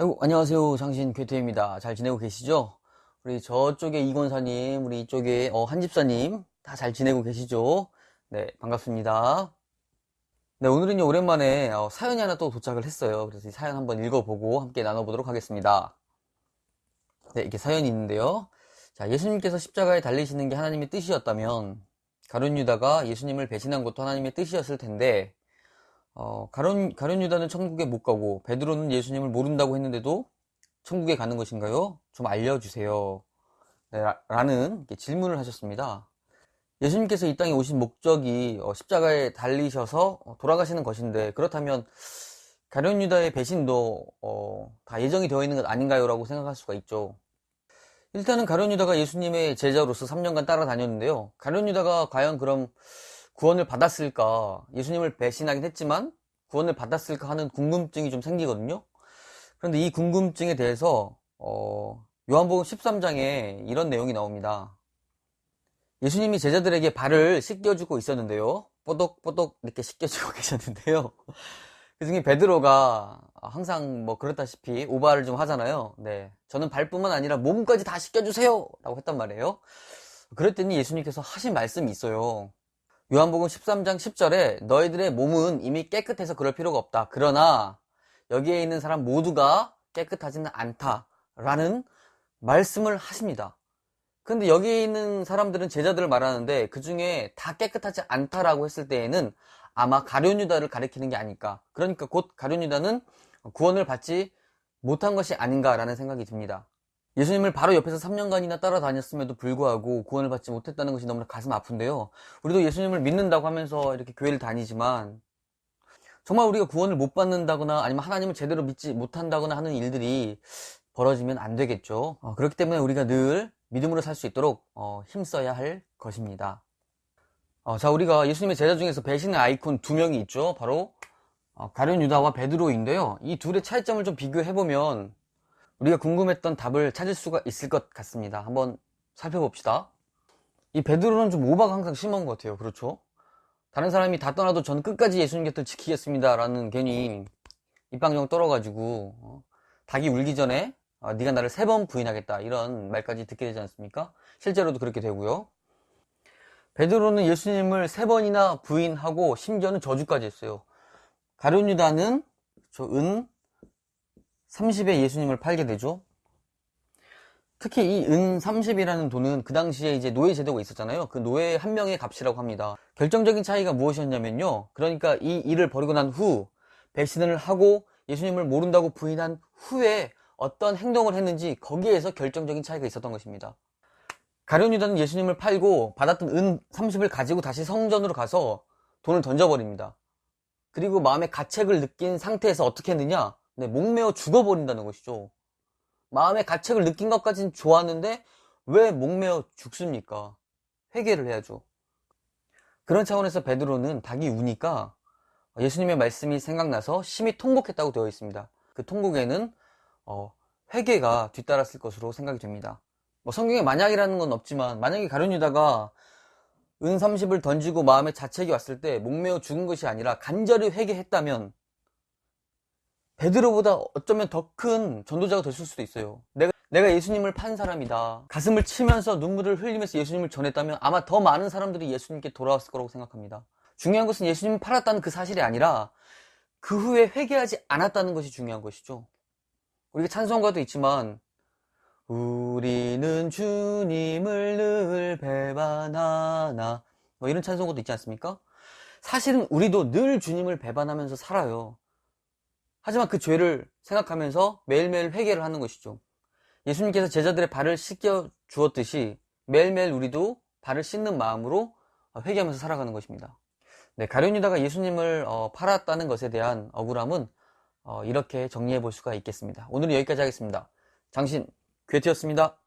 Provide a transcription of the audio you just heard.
아이고, 안녕하세요. 장신 괴테입니다. 잘 지내고 계시죠? 우리 저쪽에 이권사님, 우리 이쪽에 한집사님 다 잘 지내고 계시죠? 네, 반갑습니다. 네, 오늘은요, 오랜만에 사연이 하나 또 도착을 했어요. 그래서 이 사연 한번 읽어보고 함께 나눠보도록 하겠습니다. 네, 이렇게 사연이 있는데요. 자, 예수님께서 십자가에 달리시는 게 하나님의 뜻이었다면 가룟 유다가 예수님을 배신한 것도 하나님의 뜻이었을 텐데 가룟 유다는 천국에 못 가고 베드로는 예수님을 모른다고 했는데도 천국에 가는 것인가요? 좀 알려주세요. 네, 라는 이렇게 질문을 하셨습니다. 예수님께서 이 땅에 오신 목적이 십자가에 달리셔서 돌아가시는 것인데, 그렇다면 가룟 유다의 배신도 다 예정이 되어 있는 것 아닌가요? 라고 생각할 수가 있죠. 일단은 가룟 유다가 예수님의 제자로서 3년간 따라다녔는데요. 가룟 유다가 과연 그럼 구원을 받았을까? 예수님을 배신하긴 했지만 구원을 받았을까 하는 궁금증이 좀 생기거든요. 그런데 이 궁금증에 대해서 요한복음 13장에 이런 내용이 나옵니다. 예수님이 제자들에게 발을 씻겨주고 있었는데요. 뽀독뽀독 이렇게 씻겨주고 계셨는데요. 그 중에 베드로가 항상 뭐 그렇다시피 오바를 좀 하잖아요. 네, 저는 발뿐만 아니라 몸까지 다 씻겨주세요 라고 했단 말이에요. 그랬더니 예수님께서 하신 말씀이 있어요. 요한복음 13장 10절에 너희들의 몸은 이미 깨끗해서 그럴 필요가 없다. 그러나 여기에 있는 사람 모두가 깨끗하지는 않다라는 말씀을 하십니다. 근데 여기에 있는 사람들은 제자들을 말하는데 그 중에 다 깨끗하지 않다라고 했을 때에는 아마 가룟 유다를 가리키는 게 아닐까. 그러니까 곧 가룟 유다는 구원을 받지 못한 것이 아닌가라는 생각이 듭니다. 예수님을 바로 옆에서 3년간이나 따라다녔음에도 불구하고 구원을 받지 못했다는 것이 너무나 가슴 아픈데요. 우리도 예수님을 믿는다고 하면서 이렇게 교회를 다니지만 정말 우리가 구원을 못 받는다거나 아니면 하나님을 제대로 믿지 못한다거나 하는 일들이 벌어지면 안 되겠죠. 그렇기 때문에 우리가 늘 믿음으로 살 수 있도록 힘써야 할 것입니다. 자, 우리가 예수님의 제자 중에서 배신의 아이콘 두 명이 있죠. 바로 가룟 유다와 베드로인데요. 이 둘의 차이점을 좀 비교해보면 우리가 궁금했던 답을 찾을 수가 있을 것 같습니다. 한번 살펴봅시다. 이 베드로는 좀 오바가 항상 심한 것 같아요. 그렇죠? 다른 사람이 다 떠나도 전 끝까지 예수님 곁을 지키겠습니다 라는 괜히 입방정 떨어가지고 닭이 울기 전에 네가 나를 3번 부인하겠다 이런 말까지 듣게 되지 않습니까? 실제로도 그렇게 되고요. 베드로는 예수님을 3번이나 부인하고 심지어는 저주까지 했어요. 가룟 유다는 은 30에 예수님을 팔게 되죠. 특히 이 은 30이라는 돈은 그 당시에 이제 노예 제도가 있었잖아요. 그 노예 한 명의 값이라고 합니다. 결정적인 차이가 무엇이었냐면요. 그러니까 이 일을 벌이고 난 후 배신을 하고 예수님을 모른다고 부인한 후에 어떤 행동을 했는지 거기에서 결정적인 차이가 있었던 것입니다. 가룟 유다는 예수님을 팔고 받았던 은 30을 가지고 다시 성전으로 가서 돈을 던져버립니다. 그리고 마음의 가책을 느낀 상태에서 어떻게 했느냐? 네, 목매어 죽어버린다는 것이죠. 마음의 가책을 느낀 것까지는 좋았는데 왜 목매어 죽습니까? 회개를 해야죠. 그런 차원에서 베드로는 닭이 우니까 예수님의 말씀이 생각나서 심히 통곡했다고 되어 있습니다. 그 통곡에는 회개가 뒤따랐을 것으로 생각이 됩니다. 뭐 성경에 만약이라는 건 없지만 만약에 가룟 유다가 은 30을 던지고 마음에 자책이 왔을 때 목매어 죽은 것이 아니라 간절히 회개했다면 베드로보다 어쩌면 더 큰 전도자가 됐을 수도 있어요. 내가 예수님을 판 사람이다. 가슴을 치면서 눈물을 흘리면서 예수님을 전했다면 아마 더 많은 사람들이 예수님께 돌아왔을 거라고 생각합니다. 중요한 것은 예수님을 팔았다는 그 사실이 아니라 그 후에 회개하지 않았다는 것이 중요한 것이죠. 우리가 찬송가도 있지만 우리는 주님을 늘 배반하나 뭐 이런 찬송가도 있지 않습니까? 사실은 우리도 늘 주님을 배반하면서 살아요. 하지만 그 죄를 생각하면서 매일매일 회개를 하는 것이죠. 예수님께서 제자들의 발을 씻겨 주었듯이 매일매일 우리도 발을 씻는 마음으로 회개하면서 살아가는 것입니다. 네, 가룟 유다가 예수님을 팔았다는 것에 대한 억울함은 이렇게 정리해 볼 수가 있겠습니다. 오늘은 여기까지 하겠습니다. 장신 괴티였습니다.